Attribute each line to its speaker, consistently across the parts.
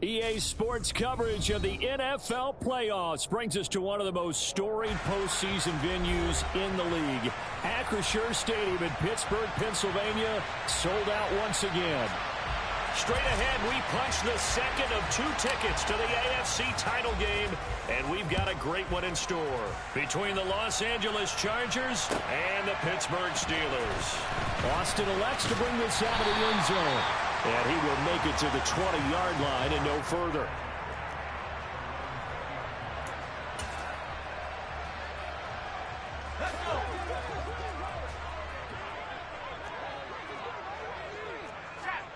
Speaker 1: EA Sports coverage of the NFL playoffs brings us to one of the most storied postseason venues in the league. Acrisure Stadium in Pittsburgh, Pennsylvania, sold out once again. Straight ahead, we punch the second of 2 tickets to the AFC title game, and we've got a great one in store between the Los Angeles Chargers and the Pittsburgh Steelers. Austin elects to bring this out of the end zone, and he will make it to the 20-yard line and no further.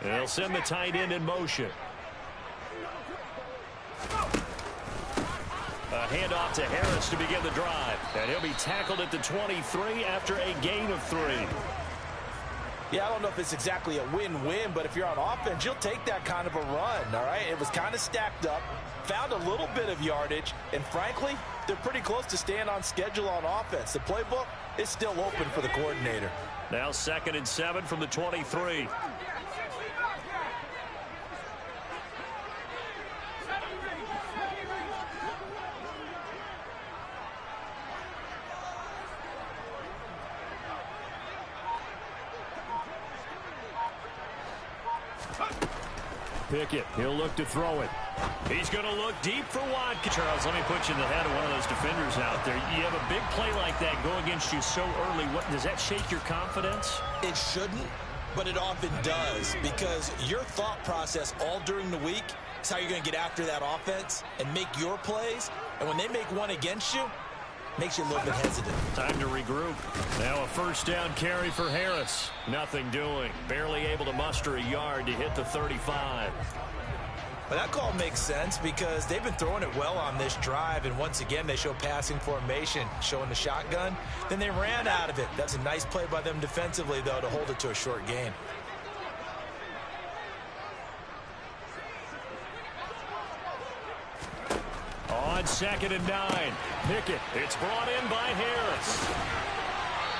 Speaker 1: They'll send the tight end in motion. A handoff to Harris to begin the drive. And he'll be tackled at the 23 after a gain of 3.
Speaker 2: Yeah, I don't know if it's exactly a win-win, but if you're on offense, you'll take that kind of a run, all right? It was kind of stacked up, found a little bit of yardage, and frankly, they're pretty close to staying on schedule on offense. The playbook is still open for the coordinator.
Speaker 1: Now 2nd and 7 from the 23. Pickett, he'll look to throw it. He's going to look deep for Watkins. Charles, let me put you in the head of one of those defenders out there. You have a big play like that go against you so early. Does that shake your confidence?
Speaker 2: It shouldn't, but it often does, because your thought process all during the week is how you're going to get after that offense and make your plays. And when they make one against you, makes you a little bit hesitant.
Speaker 1: Time to regroup. Now a 1st down carry for Harris. Nothing doing. Barely able to muster a yard to hit the 35.
Speaker 2: Well, that call makes sense because they've been throwing it well on this drive, and once again they show passing formation, showing the shotgun. Then they ran out of it. That's a nice play by them defensively, though, to hold it to a short gain.
Speaker 1: On 2nd and 9, Pickett. It's brought in by Harris.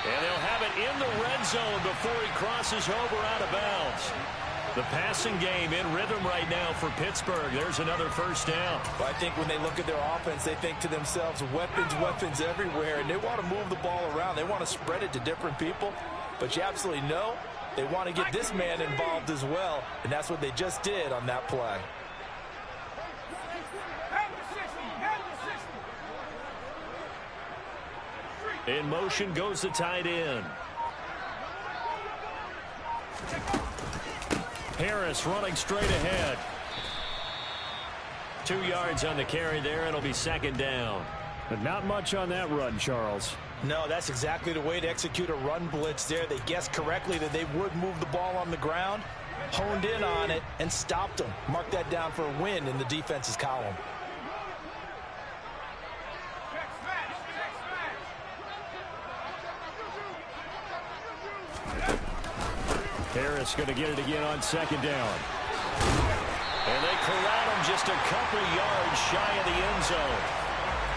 Speaker 1: And they'll have it in the red zone before he crosses over out of bounds. The passing game in rhythm right now for Pittsburgh. There's another 1st down.
Speaker 2: Well, I think when they look at their offense, they think to themselves, weapons, weapons everywhere, and they want to move the ball around. They want to spread it to different people, but you absolutely know they want to get this man involved as well, and that's what they just did on that play.
Speaker 1: In motion goes the tight end. Harris running straight ahead. 2 yards on the carry there. It'll be 2nd down. But not much on that run, Charles.
Speaker 2: No, that's exactly the way to execute a run blitz there. They guessed correctly that they would move the ball on the ground, honed in on it, and stopped them. Mark that down for a win in the defense's column.
Speaker 1: Harris going to get it again on 2nd down. And they corral him just a couple yards shy of the end zone.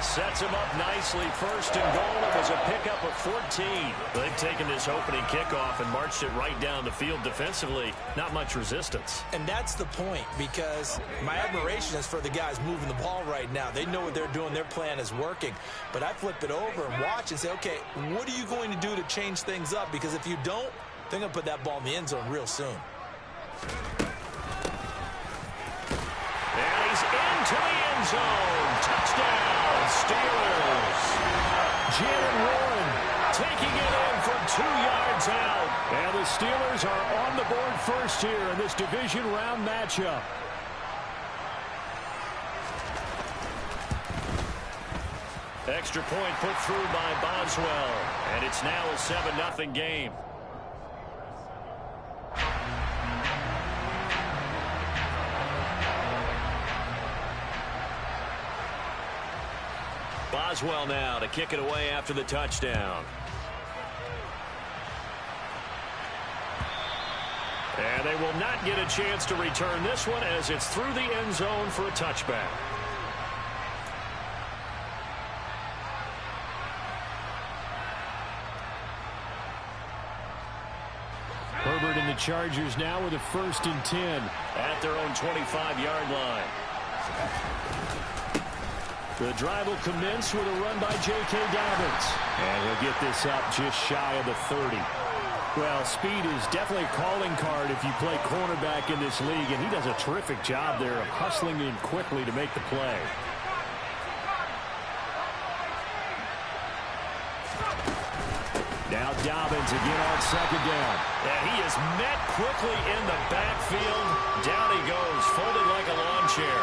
Speaker 1: Sets him up nicely. 1st and goal. It was a pickup of 14. They've taken this opening kickoff and marched it right down the field defensively. Not much resistance.
Speaker 2: And that's the point, because my admiration is for the guys moving the ball right now. They know what they're doing. Their plan is working. But I flip it over and watch and say, okay, what are you going to do to change things up? Because if you don't, they're going to put that ball in the end zone real soon.
Speaker 1: And he's into the end zone. Touchdown, Steelers. Jalen Warren taking it in from 2 yards out. And the Steelers are on the board first here in this division round matchup. Extra point put through by Boswell. And it's now a 7-0 game. Boswell now to kick it away after the touchdown. And they will not get a chance to return this one as it's through the end zone for a touchback. Herbert in the the Chargers now with a 1st and 10 at their own 25-yard line. The drive will commence with a run by J.K. Dobbins. And he'll get this up just shy of the 30. Well, speed is definitely a calling card if you play cornerback in this league, and he does a terrific job there of hustling in quickly to make the play. Now Dobbins again on 2nd down. And he is met quickly in the backfield. Down he goes, folded like a lawn chair.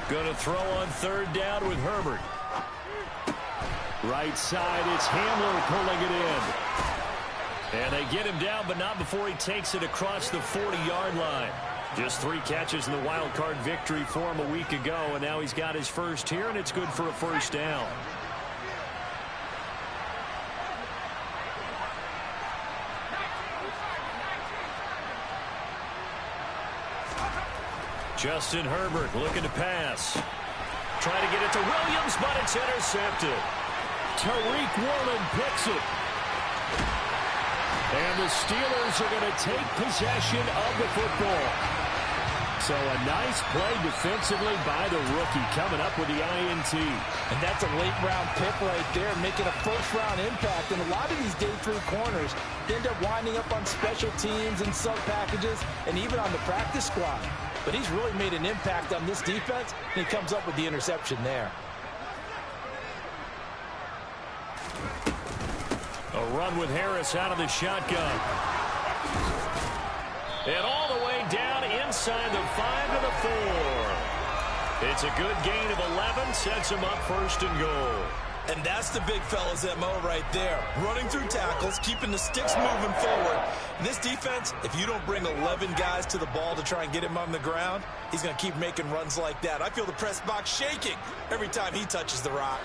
Speaker 1: Going to throw on 3rd down with Herbert. Right side, it's Hamler pulling it in. And they get him down, but not before he takes it across the 40-yard line. Just 3 catches in the wild card victory for him a week ago, and now he's got his first here, and it's good for a 1st down. Justin Herbert looking to pass. Trying to get it to Williams, but it's intercepted. Tariq Woolen picks it. And the Steelers are going to take possession of the football. So a nice play defensively by the rookie coming up with the INT.
Speaker 2: And that's a late-round pick right there, making a first-round impact. And a lot of these day 3 corners end up winding up on special teams and sub-packages and even on the practice squad. But he's really made an impact on this defense, and he comes up with the interception there.
Speaker 1: A run with Harris out of the shotgun. And all the way down inside the 5 to the 4. It's a good gain of 11, sets him up 1st and goal.
Speaker 2: And that's the big fella's MO right there. Running through tackles, keeping the sticks moving forward. In this defense, if you don't bring 11 guys to the ball to try and get him on the ground, he's going to keep making runs like that. I feel the press box shaking every time he touches the rock.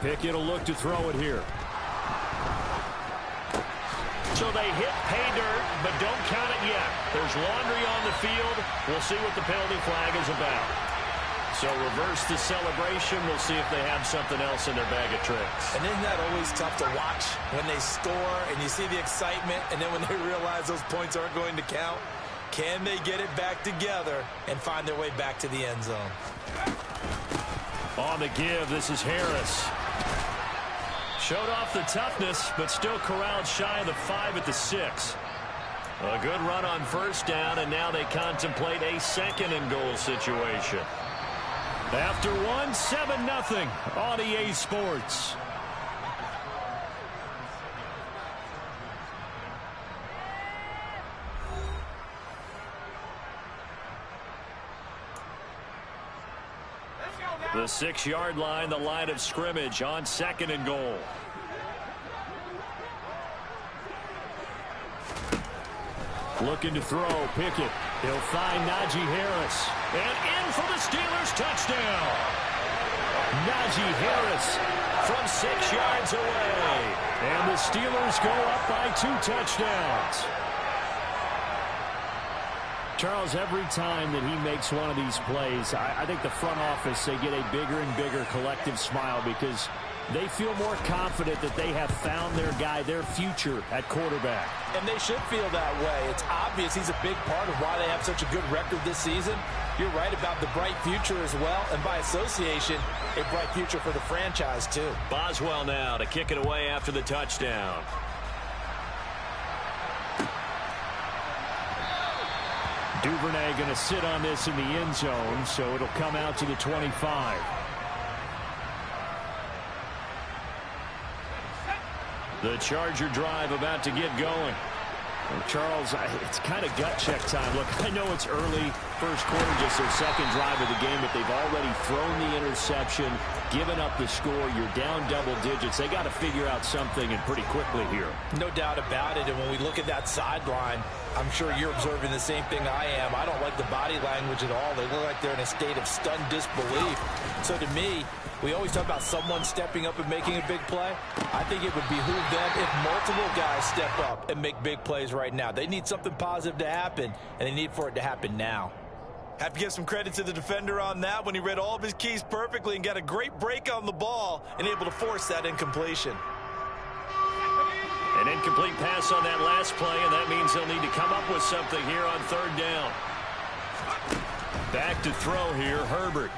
Speaker 1: Pickett will look to throw it here. So they hit pay dirt, but don't count it yet. There's laundry on the field. We'll see what the penalty flag is about. So reverse the celebration. We'll see if they have something else in their bag of tricks.
Speaker 2: And isn't that always tough to watch when they score and you see the excitement, and then when they realize those points aren't going to count? Can they get it back together and find their way back to the end zone?
Speaker 1: On the give, this is Harris. Showed off the toughness, but still corralled shy of the 5 at the 6. A good run on 1st down, and now they contemplate a 2nd and goal situation. After one, 7-0 on EA Sports. The 6-yard line, the line of scrimmage on 2nd and goal. Looking to throw, Pickett. He'll find Najee Harris. And in for the Steelers, touchdown. Najee Harris from 6 yards away. And the Steelers go up by 2 touchdowns. Charles, every time that he makes one of these plays, I think the front office, they get a bigger and bigger collective smile because they feel more confident that they have found their guy, their future at quarterback.
Speaker 2: And they should feel that way. It's obvious he's a big part of why they have such a good record this season. You're right about the bright future as well, and by association, a bright future for the franchise too.
Speaker 1: Boswell now to kick it away after the touchdown. Duvernay going to sit on this in the end zone, so it'll come out to the 25. The Charger drive about to get going. Well, Charles, it's kind of gut check time. Look, I know it's early, first quarter, just their second drive of the game, but they've already thrown the interception, given up the score. You're down double digits. They got to figure out something, and pretty quickly here.
Speaker 2: No doubt about it. And when we look at that sideline, I'm sure you're observing the same thing I am. I don't like the body language at all. They look like they're in a state of stunned disbelief. So to me, we always talk about someone stepping up and making a big play. I think it would behoove them if multiple guys step up and make big plays right now. They need something positive to happen, and they need for it to happen now. Have to give some credit to the defender on that when he read all of his keys perfectly and got a great break on the ball and able to force that incompletion.
Speaker 1: An incomplete pass on that last play, and that means they'll need to come up with something here on third down. Back to throw here, Herbert.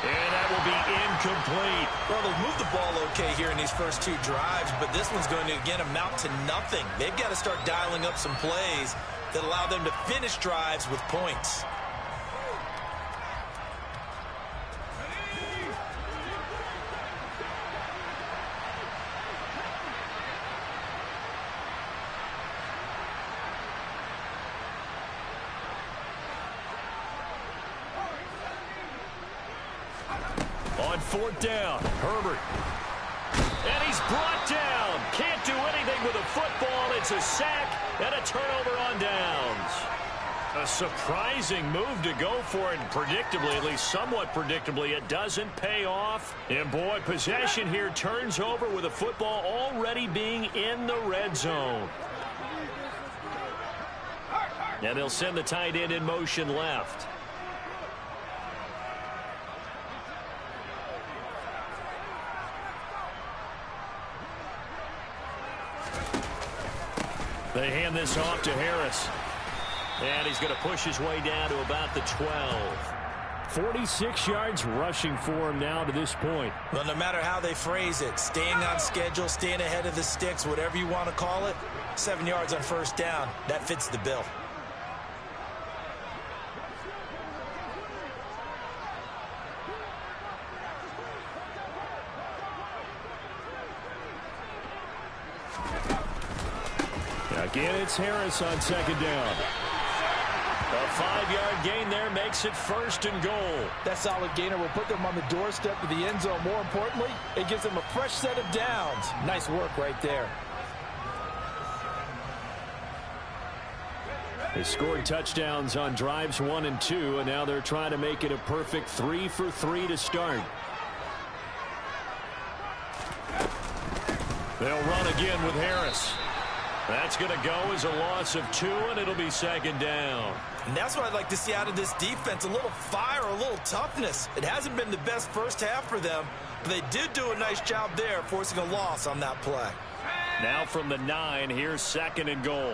Speaker 1: And that will be incomplete.
Speaker 2: Well, they'll move the ball okay here in these first two drives, but this one's going to, again, amount to nothing. They've got to start dialing up some plays that allow them to finish drives with points.
Speaker 1: On fourth down, Herbert. And he's brought down. Can't do anything with a football. It's a sack and a turnover on downs. A surprising move to go for it. Predictably, at least somewhat predictably, it doesn't pay off. And boy, possession here turns over with a football already being in the red zone. And they'll send the tight end in motion left. They hand this off to Harris. And he's going to push his way down to about the 12. 46 yards rushing for him now to this point.
Speaker 2: Well, no matter how they phrase it, staying on schedule, staying ahead of the sticks, whatever you want to call it, 7 yards on first down, that fits the bill.
Speaker 1: Again, it's Harris on second down. A 5-yard gain there makes it first and goal.
Speaker 2: That solid gainer will put them on the doorstep of the end zone. More importantly, it gives them a fresh set of downs. Nice work right there.
Speaker 1: They scored touchdowns on drives 1 and 2, and now they're trying to make it a perfect 3 for 3 to start. They'll run again with Harris. That's going to go as a loss of 2, and it'll be second down.
Speaker 2: And that's what I'd like to see out of this defense, a little fire, a little toughness. It hasn't been the best first half for them, but they did do a nice job there, forcing a loss on that play.
Speaker 1: Now from the 9, here's second and goal.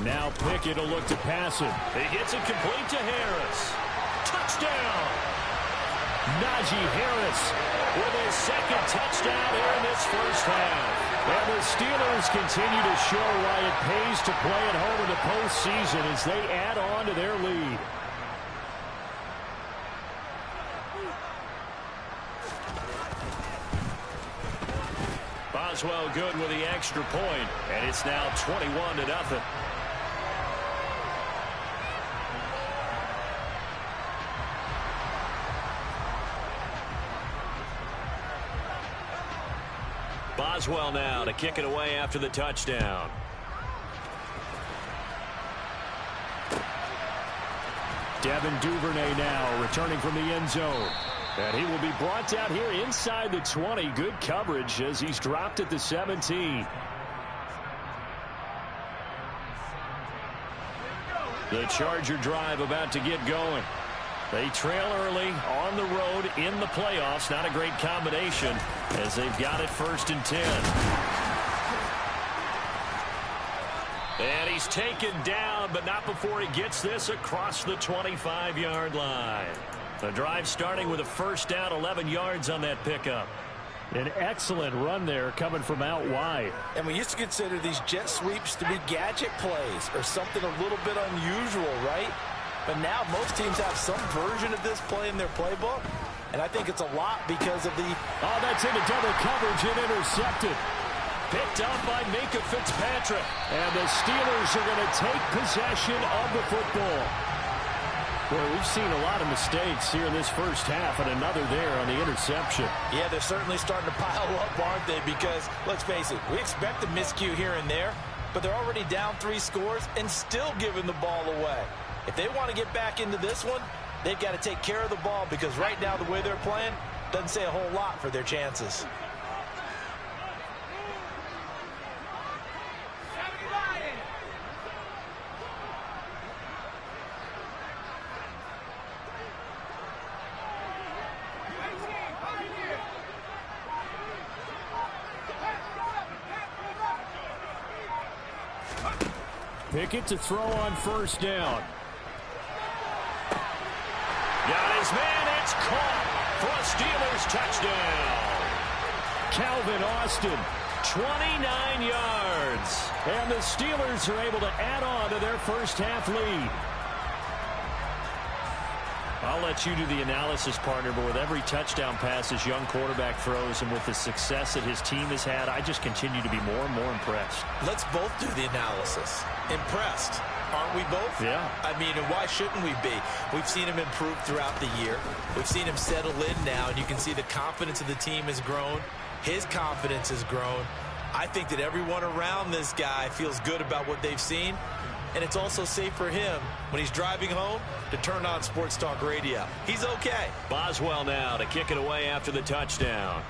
Speaker 1: Now Pickett will look to pass it. He gets it complete to Harris. Touchdown! Najee Harris with his second touchdown here in this first half. And the Steelers continue to show why it pays to play at home in the postseason as they add on to their lead. Boswell good with the extra point, and it's now 21-0. Boswell now to kick it away after the touchdown. Devin Duvernay now returning from the end zone. And he will be brought down here inside the 20. Good coverage as he's dropped at the 17. The Charger drive about to get going. They trail early on the road in the playoffs. Not a great combination as they've got it 1st and 10. And he's taken down, but not before he gets this across the 25-yard line. The drive starting with a first down, 11 yards on that pickup. An excellent run there coming from out wide.
Speaker 2: And we used to consider these jet sweeps to be gadget plays or something a little bit unusual, right? But now most teams have some version of this play in their playbook. And I think it's a lot because of the...
Speaker 1: Oh, that's into double coverage and intercepted. Picked up by Minkah Fitzpatrick. And the Steelers are going to take possession of the football. Well, we've seen a lot of mistakes here in this first half, and another there on the interception.
Speaker 2: Yeah, they're certainly starting to pile up, aren't they? Because, let's face it, we expect a miscue here and there, but they're already down 3 scores and still giving the ball away. If they want to get back into this one, they've got to take care of the ball, because right now the way they're playing doesn't say a whole lot for their chances.
Speaker 1: Pickett to throw on first down. Got his man. It's caught for a Steelers touchdown. Calvin Austin, 29 yards. And the Steelers are able to add on to their first half lead. I'll let you do the analysis, partner, but with every touchdown pass this young quarterback throws and with the success that his team has had, I just continue to be more and more impressed.
Speaker 2: Let's both do the analysis. Impressed, aren't we both?
Speaker 1: Yeah.
Speaker 2: I mean, and why shouldn't we be? We've seen him improve throughout the year. We've seen him settle in now, and you can see the confidence of the team has grown. His confidence has grown. I think that everyone around this guy feels good about what they've seen. And it's also safe for him when he's driving home to turn on Sports Talk Radio. He's okay.
Speaker 1: Boswell now to kick it away after the touchdown.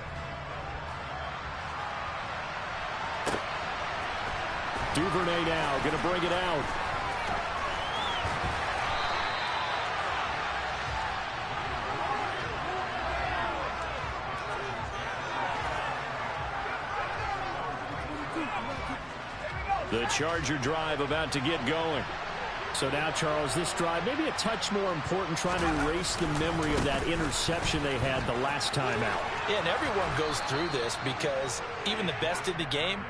Speaker 1: Duvernay now going to bring it out. The Charger drive about to get going. So now, Charles, this drive maybe a touch more important, trying to erase the memory of that interception they had the last time out.
Speaker 2: Yeah, and everyone goes through this because even the best in the game,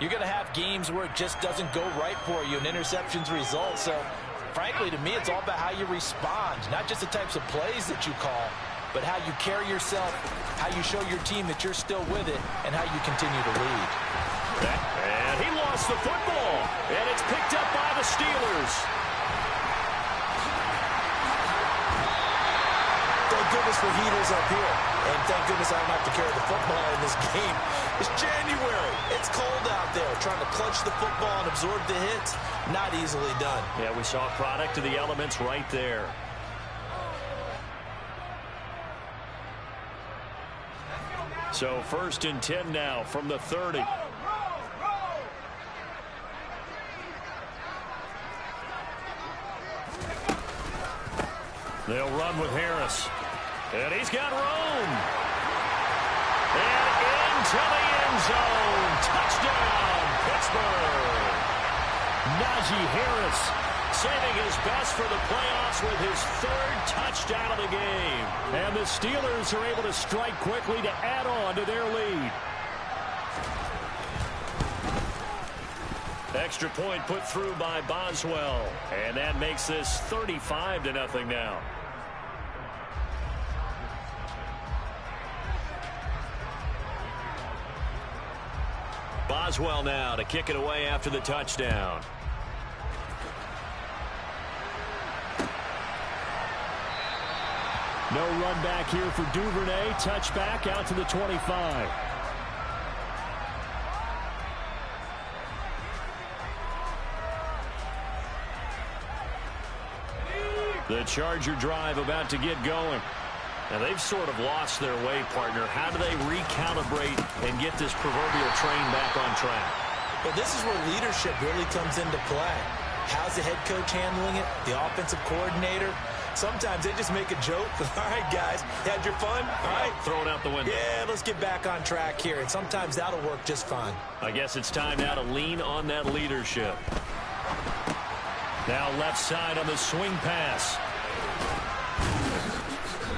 Speaker 2: you're going to have games where it just doesn't go right for you, and interceptions result. So, frankly, to me, it's all about how you respond, not just the types of plays that you call, but how you carry yourself, how you show your team that you're still with it, and how you continue to lead.
Speaker 1: And he lost the football, and it's picked up by the Steelers.
Speaker 2: Thank goodness for heaters up here, and thank goodness I don't have to carry the football in this game. It's January. It's cold out there. Trying to clutch the football and absorb the hits, not easily done.
Speaker 1: Yeah, we saw a product of the elements right there. So 1st and 10 now from the 30. They'll run with Harris. And he's got room. And into the end zone. Touchdown, Pittsburgh. Najee Harris saving his best for the playoffs with his 3rd touchdown of the game. And the Steelers are able to strike quickly to add on to their lead. Extra point put through by Boswell. And that makes this 35-0 now. Boswell now to kick it away after the touchdown. No run back here for Duvernay. Touchback out to the 25. The Charger drive about to get going. Now, they've sort of lost their way, partner. How do they recalibrate and get this proverbial train back on track?
Speaker 2: Well, this is where leadership really comes into play. How's the head coach handling it? The offensive coordinator? Sometimes they just make a joke. All right, guys, had your fun? All right.
Speaker 1: Throw it out the window.
Speaker 2: Yeah, let's get back on track here. And sometimes that'll work just fine.
Speaker 1: I guess it's time now to lean on that leadership. Now left side on the swing pass.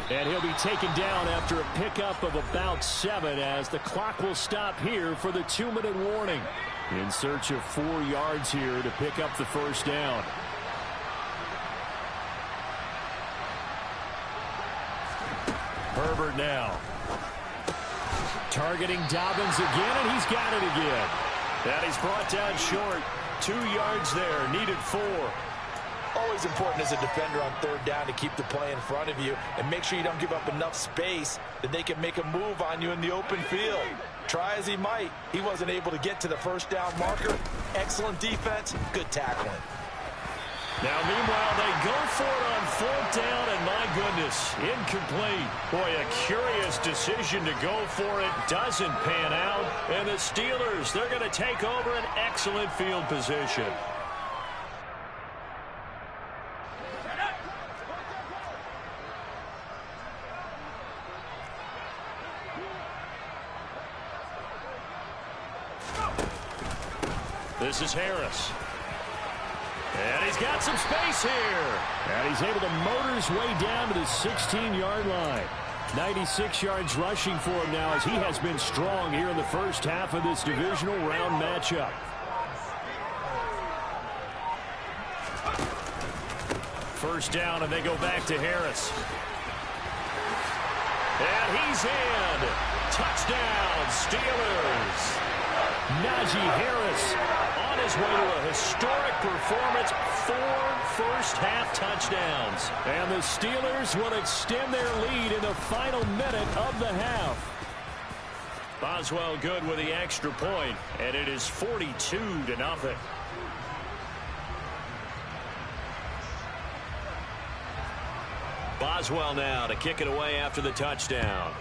Speaker 1: And he'll be taken down after a pickup of about 7 as the clock will stop here for the 2-minute warning. In search of 4 yards here to pick up the first down. Herbert now. Targeting Dobbins again, and he's got it again. And he's brought down short. 2 yards there, needed 4.
Speaker 2: Always important as a defender on third down to keep the play in front of you and make sure you don't give up enough space that they can make a move on you in the open field. Try as he might, he wasn't able to get to the first down marker. Excellent defense, good tackling.
Speaker 1: Now, meanwhile, they go for it on 4th down, and my goodness, incomplete. Boy, a curious decision to go for it. Doesn't pan out. And the Steelers, they're going to take over an excellent field position. This is Harris. And he's got some space here. And he's able to motor his way down to the 16-yard line. 96 yards rushing for him now as he has been strong here in the first half of this divisional round matchup. First down, and they go back to Harris. And he's in. Touchdown, Steelers. Najee Harris on his way to a historic performance, 4 first-half touchdowns. And the Steelers will extend their lead in the final minute of the half. Boswell good with the extra point, and it is 42-0. Boswell now to kick it away after the touchdown.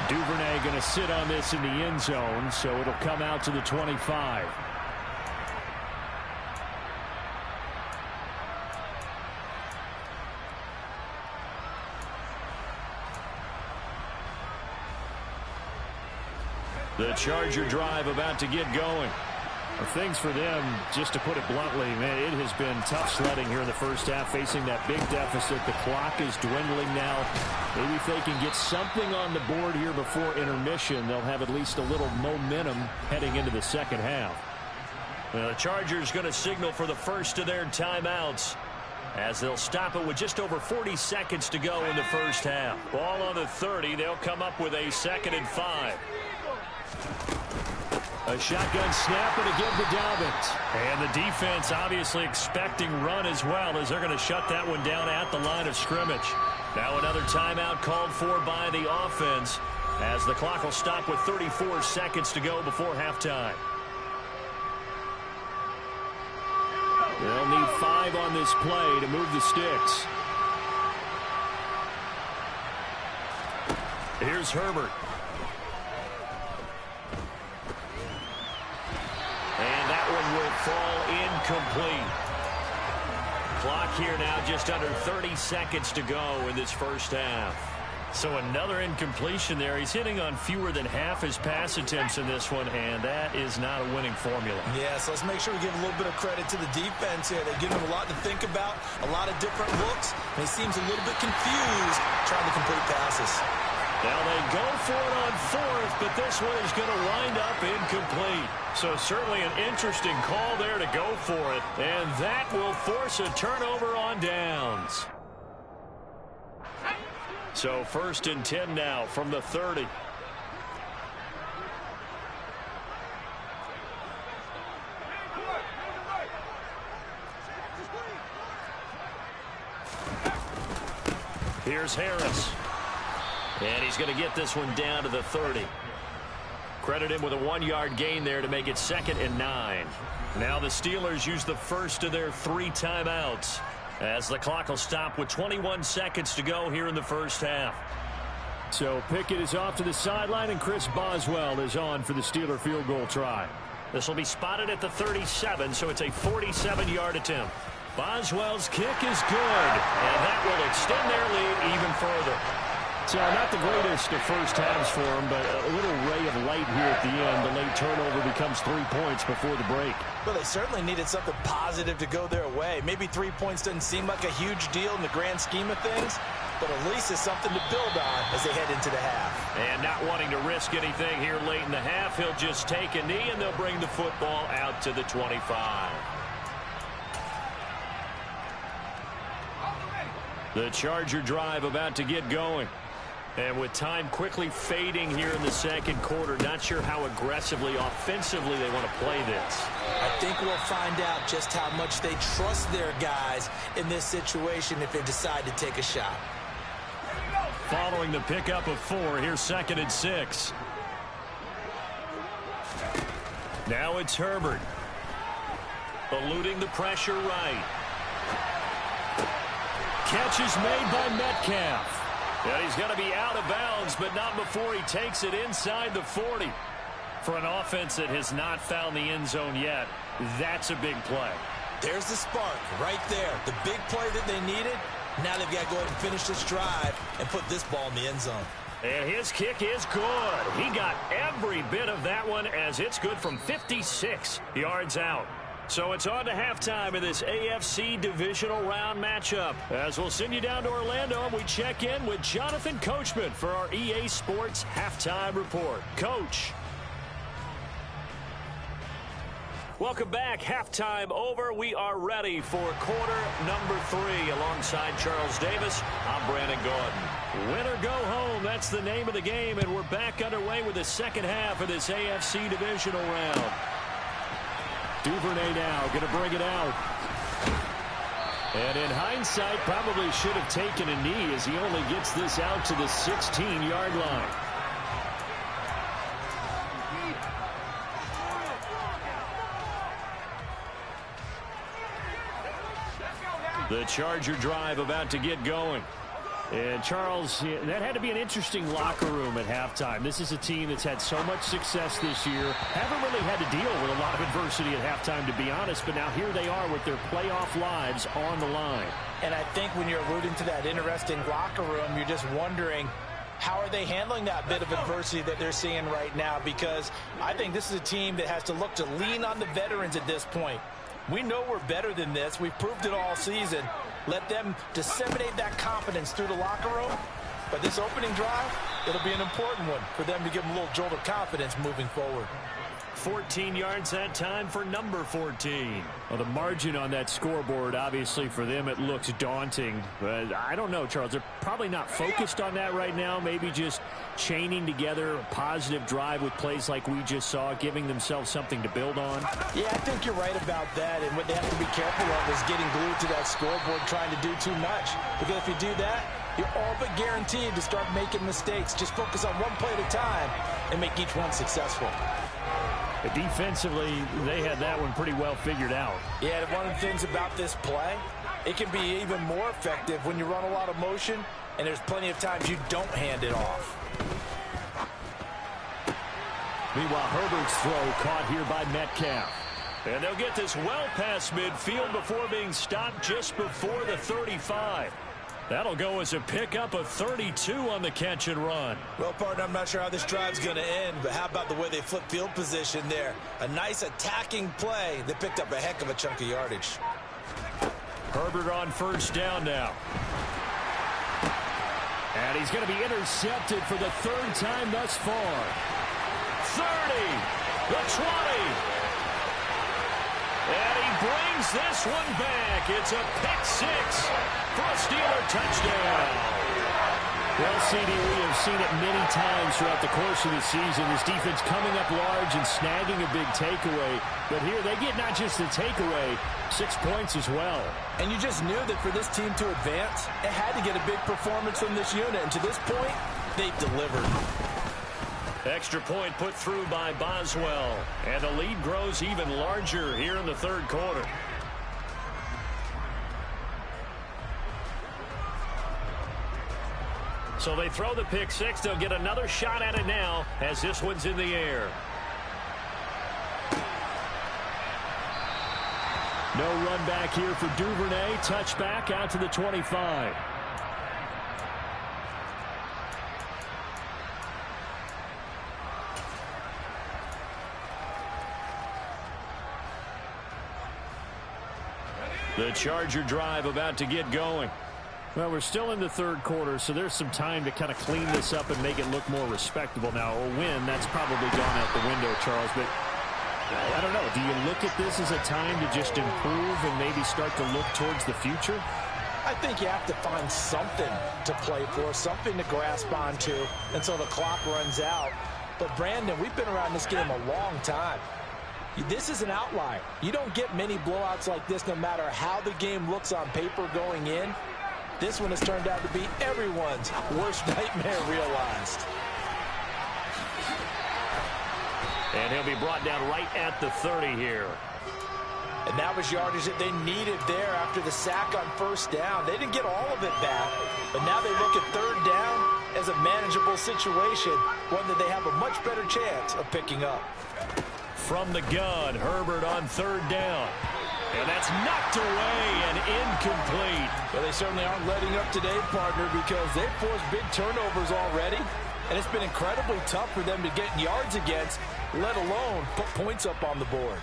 Speaker 1: Duvernay going to sit on this in the end zone, so it'll come out to the 25. The Charger drive about to get going. Well, things for them, just to put it bluntly, man, it has been tough sledding here in the first half, facing that big deficit. The clock is dwindling now. Maybe if they can get something on the board here before intermission, they'll have at least a little momentum heading into the second half. Well, the Chargers going to signal for the first of their timeouts, as they'll stop it with just over 40 seconds to go in the first half. Ball on the 30. They'll come up with a 2nd and 5. A shotgun snap and again to Dobbins. And the defense obviously expecting run as well, as they're going to shut that one down at the line of scrimmage. Now another timeout called for by the offense, as the clock will stop with 34 seconds to go before halftime. They'll need 5 on this play to move the sticks. Here's Herbert. And that one will fall incomplete. Clock here now just under 30 seconds to go in this first half. So another incompletion there. He's hitting on fewer than half his pass attempts in this one, and that is not a winning formula.
Speaker 2: Yeah, so let's make sure we give a little bit of credit to the defense here. They give him a lot to think about, a lot of different looks, and he seems a little bit confused trying to complete passes.
Speaker 1: Now they go for it on 4th, but this one is going to wind up incomplete. So certainly an interesting call there to go for it, and that will force a turnover on downs. So 1st and 10 now from the 30. Here's Harris. And he's going to get this one down to the 30. Credit him with a 1-yard gain there to make it 2nd and 9. Now the Steelers use the first of their 3 timeouts, as the clock will stop with 21 seconds to go here in the first half. So Pickett is off to the sideline, and Chris Boswell is on for the Steeler field goal try. This will be spotted at the 37, so it's a 47-yard attempt. Boswell's kick is good, and that will extend their lead even further. So not the greatest of first halves for him, but a little ray of light here at the end. The late turnover becomes 3 points before the break.
Speaker 2: Well, they certainly needed something positive to go their way. Maybe 3 points doesn't seem like a huge deal in the grand scheme of things, but at least it's something to build on as they head into the half. And not wanting to risk anything here late in the half, he'll just take a knee, and they'll bring the football out to the 25.
Speaker 1: The Charger drive about to get going. And with time quickly fading here in the second quarter, not sure how aggressively, offensively they want to play this.
Speaker 2: I think we'll find out just how much they trust their guys in this situation if they decide to take a shot.
Speaker 1: Following the pickup of 4, here's 2nd and 6. Now it's Herbert. Eluding the pressure right. Catch is made by Metcalf. And he's going to be out of bounds, but not before he takes it inside the 40. For an offense that has not found the end zone yet, that's a big play.
Speaker 2: There's the spark right there. The big play that they needed. Now they've got to go ahead and finish this drive and put this ball in the end zone.
Speaker 1: And his kick is good. He got every bit of that one as it's good from 56 yards out. So it's on to halftime in this AFC Divisional Round matchup. As we'll send you down to Orlando, and we check in with Jonathan Coachman for our EA Sports Halftime Report. Coach. Welcome back. Halftime over. We are ready for quarter number 3. Alongside Charles Davis, I'm Brandon Gordon. Win or go home, that's the name of the game, and we're back underway with the second half of this AFC Divisional Round. Duvernay now going to bring it out. And in hindsight, probably should have taken a knee as he only gets this out to the 16-yard line. The Charger drive about to get going. And, Charles, that had to be an interesting locker room at halftime. This is a team that's had so much success this year. Haven't really had to deal with a lot of adversity at halftime, to be honest. But now here they are with their playoff lives on the line.
Speaker 2: And I think when you're alluding to that interesting locker room, you're just wondering, how are they handling that bit of adversity that they're seeing right now? Because I think this is a team that has to look to lean on the veterans at this point. We know we're better than this. We've proved it all season. Let them disseminate that confidence through the locker room. But this opening drive, it'll be an important one for them to give them a little jolt of confidence moving forward.
Speaker 1: 14 yards that time for number 14. Well, the margin on that scoreboard, obviously for them, it looks daunting. But I don't know, Charles. They're probably not focused on that right now. Maybe just chaining together a positive drive with plays like we just saw, giving themselves something to build on.
Speaker 2: Yeah, I think you're right about that. And what they have to be careful of is getting glued to that scoreboard trying to do too much. Because if you do that, you're all but guaranteed to start making mistakes. Just focus on one play at a time and make each one successful.
Speaker 1: Defensively, they had that one pretty well figured out.
Speaker 2: Yeah, and one of the things about this play, it can be even more effective when you run a lot of motion, and there's plenty of times you don't hand it off.
Speaker 1: Meanwhile, Herbert's throw caught here by Metcalf. And they'll get this well past midfield before being stopped just before the 35. That'll go as a pickup of 32 on the catch and run.
Speaker 2: Well, partner, I'm not sure how this drive's going to end, but how about the way they flip field position there? A nice attacking play that picked up a heck of a chunk of yardage.
Speaker 1: Herbert on first down now. And he's going to be intercepted for the 3rd time thus far. 30, the 20. And he brings this one back. It's a pick-6 for a Steeler touchdown. Well, CD, we have seen it many times throughout the course of the season. This defense coming up large and snagging a big takeaway. But here they get not just the takeaway, 6 points as well. And you just knew that for this team to advance, it had to get a big performance from this unit. And to this point, they've delivered. Extra point put through by Boswell. And the lead grows even larger here in the 3rd quarter. So they throw the pick-6. They'll get another shot at it now as this one's in the air. No run back here for Duvernay. Touchback out to the 25. The Charger drive about to get going. Well, we're still in the 3rd quarter, so there's some time to kind of clean this up and make it look more respectable. Now, a win, that's probably gone out the window, Charles, but I don't know. Do you look at this as a time to just improve and maybe start to look towards the future?
Speaker 2: I think you have to find something to play for, something to grasp onto until the clock runs out. But, Brandon, we've been around this game a long time. This is an outlier. You don't get many blowouts like this no matter how the game looks on paper going in. This one has turned out to be everyone's worst nightmare realized.
Speaker 1: And he'll be brought down right at the 30 here.
Speaker 2: And that was yardage that they needed there after the sack on first down. They didn't get all of it back, but now they look at third down as a manageable situation, one that they have a much better chance of picking up.
Speaker 1: From the gun, Herbert on third down. And that's knocked away and incomplete.
Speaker 2: Well, they certainly aren't letting up today, partner, because they've forced big turnovers already. And it's been incredibly tough for them to get yards against, let alone put points up on the board.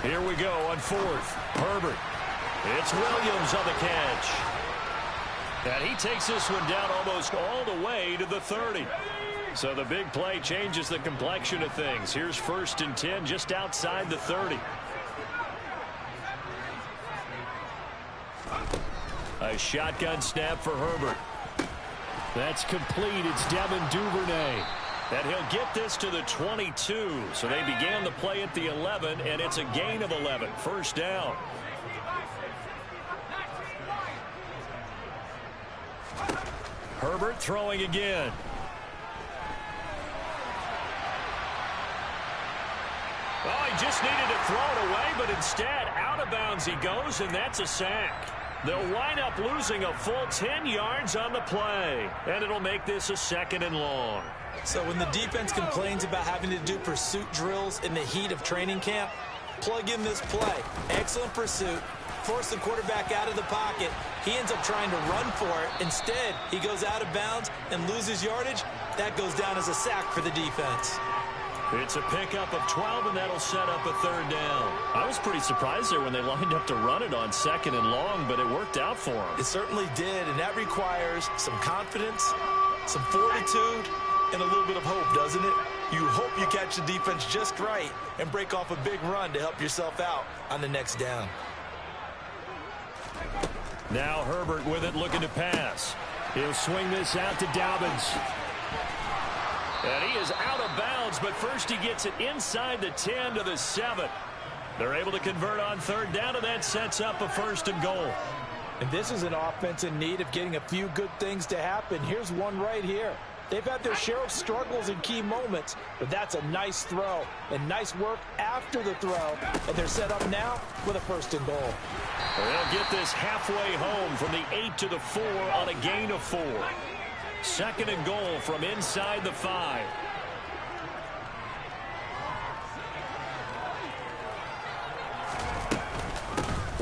Speaker 1: Here we go on fourth. Herbert. It's Williams on the catch. And he takes this one down almost all the way to the 30. So the big play changes the complexion of things. Here's 1st and 10 just outside the 30. A shotgun snap for Herbert. That's complete. It's Devin Duvernay. And he'll get this to the 22. So they began the play at the 11, and it's a gain of 11. First down. Herbert throwing again. Oh, he just needed to throw it away, but instead, out of bounds he goes, and that's a sack. They'll wind up losing a full 10 yards on the play, and it'll make this a 2nd and long.
Speaker 2: So when the defense complains about having to do pursuit drills in the heat of training camp, plug in this play. Excellent pursuit. Force the quarterback out of the pocket. He ends up trying to run for it. Instead, he goes out of bounds and loses yardage. That goes down as a sack for the defense.
Speaker 1: It's a pickup of 12, and that'll set up a 3rd down. I was pretty surprised there when they lined up to run it on 2nd and long, but it worked out for them.
Speaker 2: It certainly did, and that requires some confidence, some fortitude, and a little bit of hope, doesn't it? You hope you catch the defense just right and break off a big run to help yourself out on the next down.
Speaker 1: Now Herbert with it, looking to pass. He'll swing this out to Dobbins. And he is out of bounds, but first he gets it inside the 10 to the 7. They're able to convert on 3rd down, and that sets up a 1st and goal.
Speaker 2: And this is an offense in need of getting a few good things to happen. Here's one right here. They've had their share of struggles in key moments, but that's a nice throw and nice work after the throw. And they're set up now with a 1st and goal.
Speaker 1: They'll get this halfway home from the 8 to the 4 on a gain of 4. 2nd and goal from inside the 5.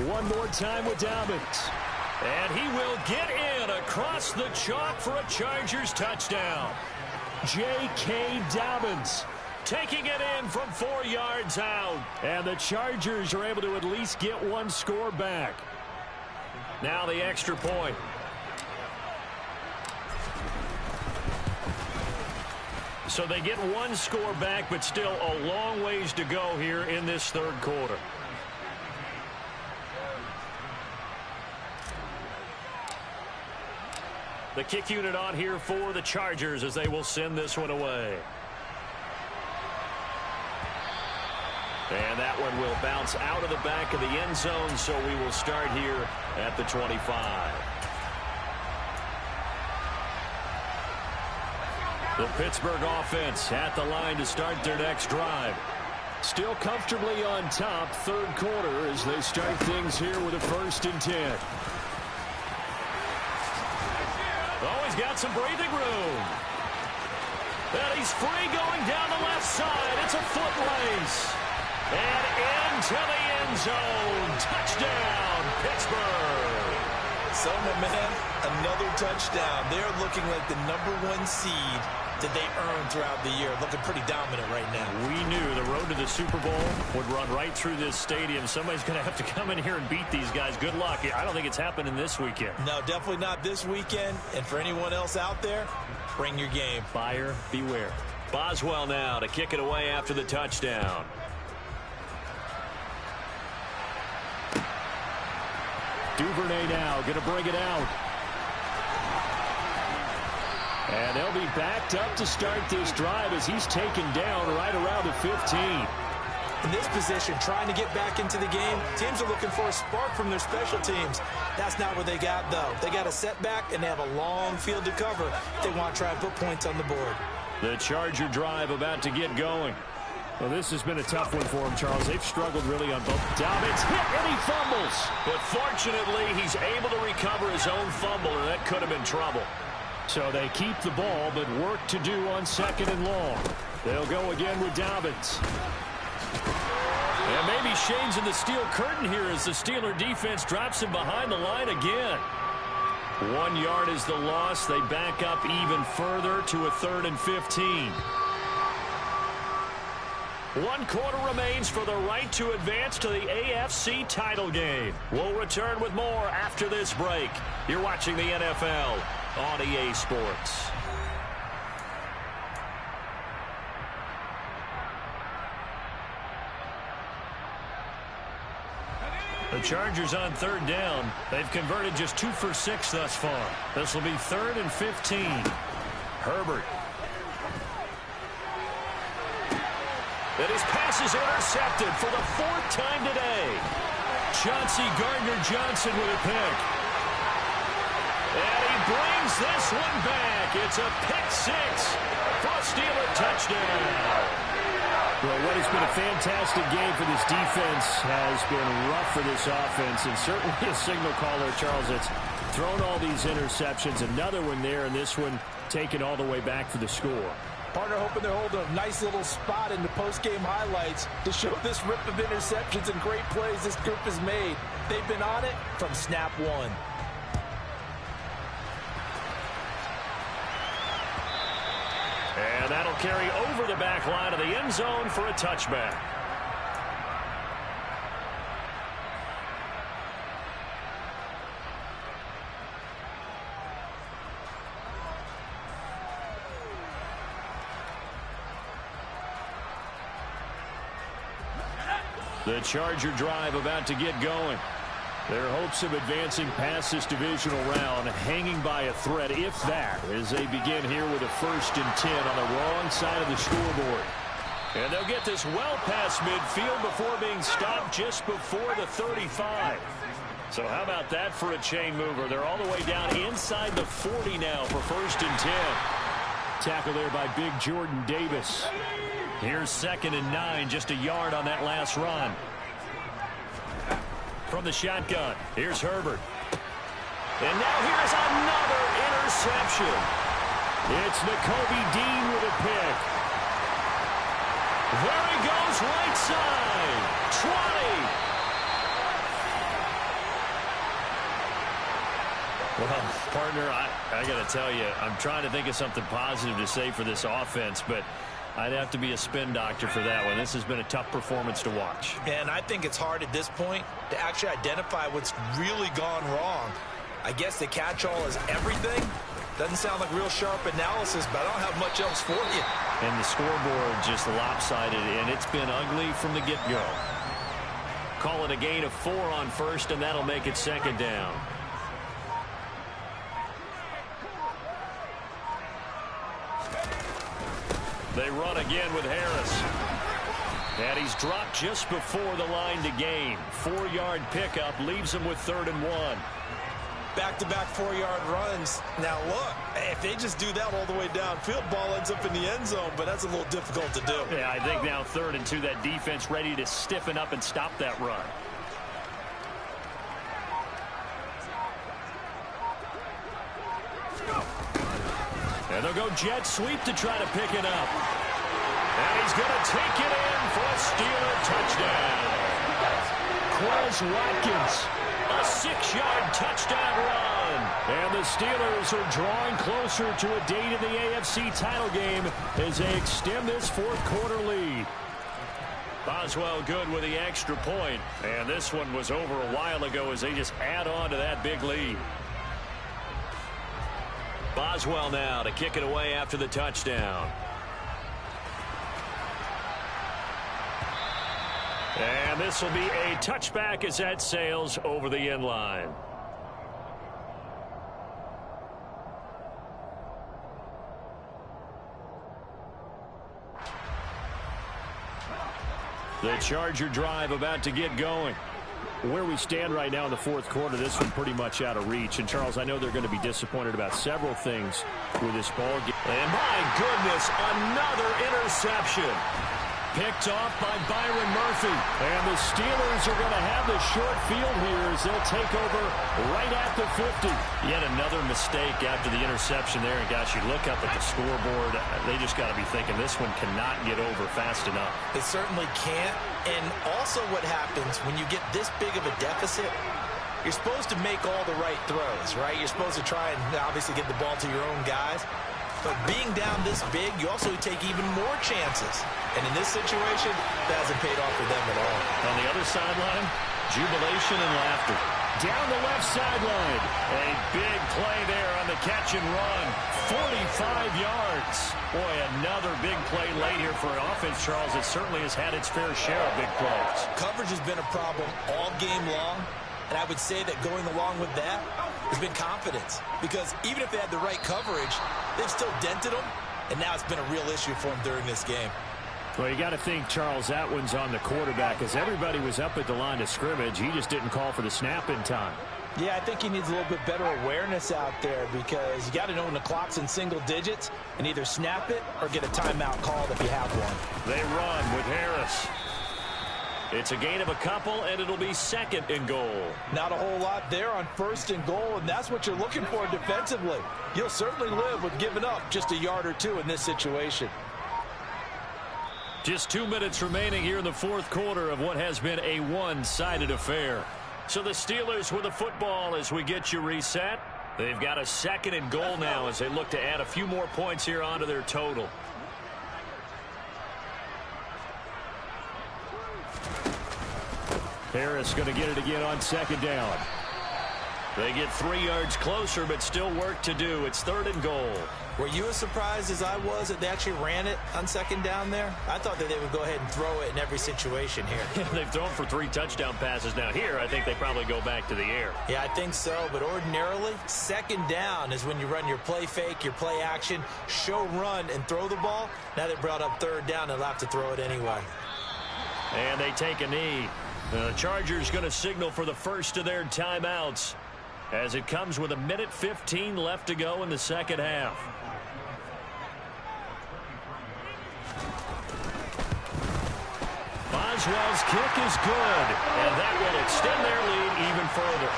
Speaker 1: One more time with Dobbins. And he will get in across the chalk for a Chargers touchdown. J.K. Dobbins taking it in from 4 yards out. And the Chargers are able to at least get one score back. Now the extra point. So they get one score back, but still a long ways to go here in this 3rd quarter. The kick unit on here for the Chargers as they will send this one away. And that one will bounce out of the back of the end zone, so we will start here at the 25. The Pittsburgh offense at the line to start their next drive. Still comfortably on top, 3rd quarter as they start things here with a 1st and 10. Oh, he's got some breathing room. And he's free going down the left side. It's a foot race. And into the end zone. Touchdown, Pittsburgh.
Speaker 2: So, my man, another touchdown. They're looking like the #1 seed that they earned throughout the year. Looking pretty dominant right now.
Speaker 1: We knew the road to the Super Bowl would run right through this stadium. Somebody's going to have to come in here and beat these guys. Good luck. I don't think it's happening this weekend.
Speaker 2: No, definitely not this weekend. And for anyone else out there, bring your game.
Speaker 1: Buyer beware. Boswell now to kick it away after the touchdown. Duvernay now going to bring it out. And they'll be backed up to start this drive as he's taken down right around the 15.
Speaker 2: In this position, trying to get back into the game, teams are looking for a spark from their special teams. That's not what they got, though. They got a setback, and they have a long field to cover. They want to try and put points on the board.
Speaker 1: The Charger drive about to get going. Well, this has been a tough one for him, Charles. They've struggled really on both. Dobbins hit, and he fumbles. But fortunately, he's able to recover his own fumble, and that could have been trouble. So they keep the ball, but work to do on 2nd and long. They'll go again with Dobbins. And maybe Shane's in the steel curtain here as the Steeler defense drops him behind the line again. 1 yard is the loss. They back up even further to a 3rd and 15. 1 quarter remains for the right to advance to the AFC title game. We'll return with more after this break. You're watching the NFL on EA Sports. The Chargers on 3rd down. They've converted just 2 for 6 thus far. This will be 3rd and 15. Herbert. And his pass is intercepted for the 4th time today. Chauncey Gardner-Johnson with a pick. And he brings this one back. It's a pick 6 for a Steeler touchdown. Well, what has been a fantastic game for this defense has been rough for this offense, and certainly a signal caller, Charles, that's thrown all these interceptions. Another one there, and this one taken all the way back for the score.
Speaker 2: Partner hoping they're holding a nice little spot in the post-game highlights to show this rip of interceptions and great plays this group has made. They've been on it from snap 1.
Speaker 1: And that'll carry over the back line of the end zone for a touchback. The Charger drive about to get going. Their hopes of advancing past this divisional round hanging by a thread, if that, as they begin here with a 1st and 10 on the wrong side of the scoreboard. And they'll get this well past midfield before being stopped just before the 35. So how about that for a chain mover? They're all the way down inside the 40 now for 1st and 10. Tackle there by big Jordan Davis. Here's 2nd and 9, just a yard on that last run. From the shotgun, here's Herbert. And now here's another interception. It's Nakobe Dean with a pick. There he goes, right side. 20. Well, partner, I got to tell you, I'm trying to think of something positive to say for this offense, but I'd have to be a spin doctor for that one. This has been a tough performance to watch.
Speaker 2: And I think it's hard at this point to actually identify what's really gone wrong. I guess the catch-all is everything. Doesn't sound like real sharp analysis, but I don't have much else for you.
Speaker 1: And the scoreboard just lopsided, and it's been ugly from the get-go. Call it a gain of 4 on 1st, and that'll make it 2nd down. They run again with Harris. And he's dropped just before the line to gain. 4-yard pickup leaves him with 3rd and 1.
Speaker 2: Back-to-back 4-yard runs. Now, look, if they just do that all the way downfield, ball ends up in the end zone, but that's a little difficult to do.
Speaker 1: Yeah, I think now 3rd and 2, that defense ready to stiffen up and stop that run. And they'll go jet sweep to try to pick it up. And he's going to take it in for a Steeler touchdown. Quez Watkins A 6-yard touchdown run. And the Steelers are drawing closer to a date in the AFC title game as they extend this fourth-quarter lead. Boswell good with the extra point. And this one was over a while ago as they just add on to that big lead. Boswell now to kick it away after the touchdown. And this will be a touchback as that sails over the end line. The Charger drive about to get going. Where we stand right now in the fourth quarter, this one pretty much out of reach. And, Charles, I know they're going to be disappointed about several things with this ball game. And, my goodness, another interception. Picked off by Byron Murphy. And the Steelers are going to have the short field here as they'll take over right at the 50. Yet another mistake after the interception there. And, gosh, you look up at the scoreboard, they just got to be thinking this one cannot get over fast enough.
Speaker 2: It certainly can't. And also what happens when you get this big of a deficit, you're supposed to make all the right throws, right? You're supposed to try and obviously get the ball to your own guys. But being down this big, you also take even more chances. And in this situation, that hasn't paid off for them at all.
Speaker 1: On the other sideline, jubilation and laughter. Down the left sideline. A big play there on the catch and run. 45 yards. Boy, another big play late here for an offense, Charles. It certainly has had its fair share of big plays.
Speaker 2: Coverage has been a problem all game long. And I would say that going along with that has been confidence. Because even if they had the right coverage, they've still dented them. And now it's been a real issue for them during this game.
Speaker 1: Well, you got to think, Charles, that one's on the quarterback. As everybody was up at the line of scrimmage, he just didn't call for the snap in time.
Speaker 2: Yeah, I think he needs a little bit better awareness out there because you got to know when the clock's in single digits and either snap it or get a timeout called if you have one.
Speaker 1: They run with Harris. It's a gain of a couple, and it'll be second and goal.
Speaker 2: Not a whole lot there on first and goal, and that's what you're looking for defensively. You'll certainly live with giving up just a yard or two in this situation.
Speaker 1: Just 2 minutes remaining here in the fourth quarter of what has been a one-sided affair. So the Steelers with the football as we get you reset. They've got a second and goal now as they look to add a few more points here onto their total. Harris going to get it again on second down. They get 3 yards closer, but still work to do. It's third and goal.
Speaker 2: Were you as surprised as I was that they actually ran it on second down there? I thought that they would go ahead and throw it in every situation here.
Speaker 1: They've thrown for 3 touchdown passes now. Here, I think they probably go back to the air.
Speaker 2: Yeah, I think so. But ordinarily, second down is when you run your play fake, your play action, show run, and throw the ball. Now they brought up third down. They'll have to throw it anyway.
Speaker 1: And they take a knee. The Chargers going to signal for the first of their timeouts as it comes with 1:15 left to go in the second half. Boswell's kick is good, and that will extend their lead even further.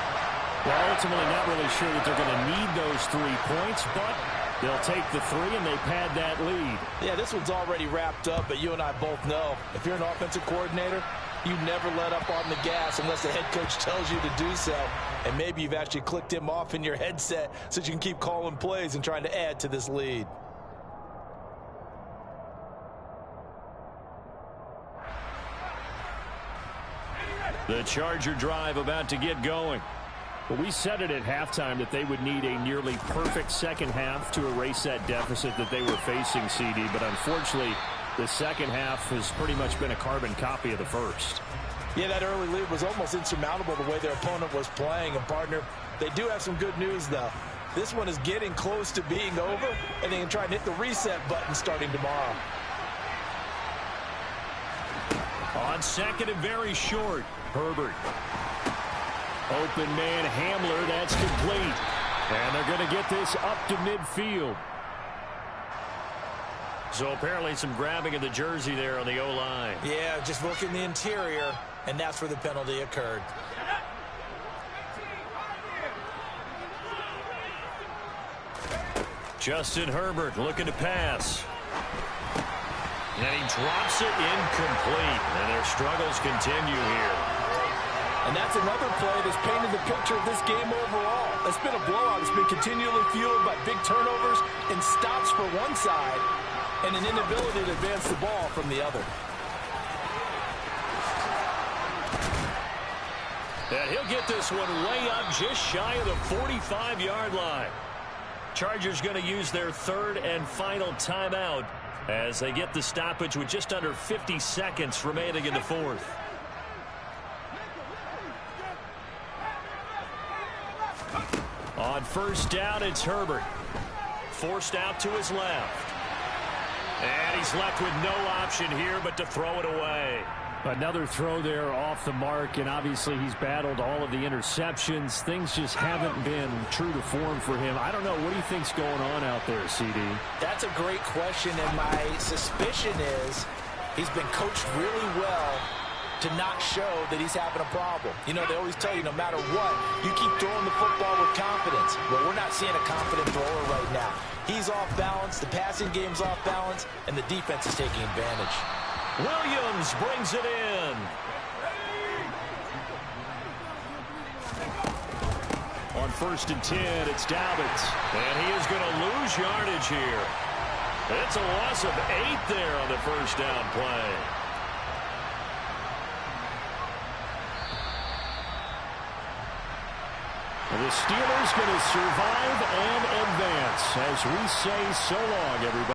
Speaker 1: Well, ultimately not really sure that they're going to need those 3 points, but they'll take the 3 and they pad that lead.
Speaker 2: Yeah, this one's already wrapped up, but you and I both know if you're an offensive coordinator, you never let up on the gas unless the head coach tells you to do so. And maybe you've actually clicked him off in your headset so you can keep calling plays and trying to add to this lead.
Speaker 1: The Charger drive about to get going. But we said it at halftime that they would need a nearly perfect second half to erase that deficit that they were facing, CD. But unfortunately, the second half has pretty much been a carbon copy of the first.
Speaker 2: Yeah, that early lead was almost insurmountable the way their opponent was playing. And, partner, they do have some good news, though. This one is getting close to being over, and they can try and hit the reset button starting tomorrow.
Speaker 1: On second and very short, Herbert. Open man Hamler, that's complete. And they're going to get this up to midfield. So apparently some grabbing of the jersey there on the O-line.
Speaker 2: Yeah, just look in the interior, and that's where the penalty occurred.
Speaker 1: Justin Herbert looking to pass. And he drops it incomplete. And their struggles continue here.
Speaker 2: And that's another play that's painted the picture of this game overall. It's been a blowout. It's been continually fueled by big turnovers and stops for one side and an inability to advance the ball from the other.
Speaker 1: And he'll get this one way up just shy of the 45-yard line. Chargers going to use their third and final timeout as they get the stoppage with just under 50 seconds remaining in the fourth. On first down, it's Herbert. Forced out to his left. And he's left with no option here but to throw it away.
Speaker 3: Another throw there off the mark, and obviously he's battled all of the interceptions. Things just haven't been true to form for him. I don't know. What do you think's going on out there, CD?
Speaker 2: That's a great question, and my suspicion is he's been coached really well to not show that he's having a problem. You know, they always tell you no matter what, you keep throwing the football with confidence. Well, we're not seeing a confident thrower right now. He's off balance, the passing game's off balance, and the defense is taking advantage.
Speaker 1: Williams brings it in. On first and 10, it's Dobbins. And he is going to lose yardage here. It's a loss of 8 there on the first down play. The Steelers going to survive and advance as we say so long, everybody.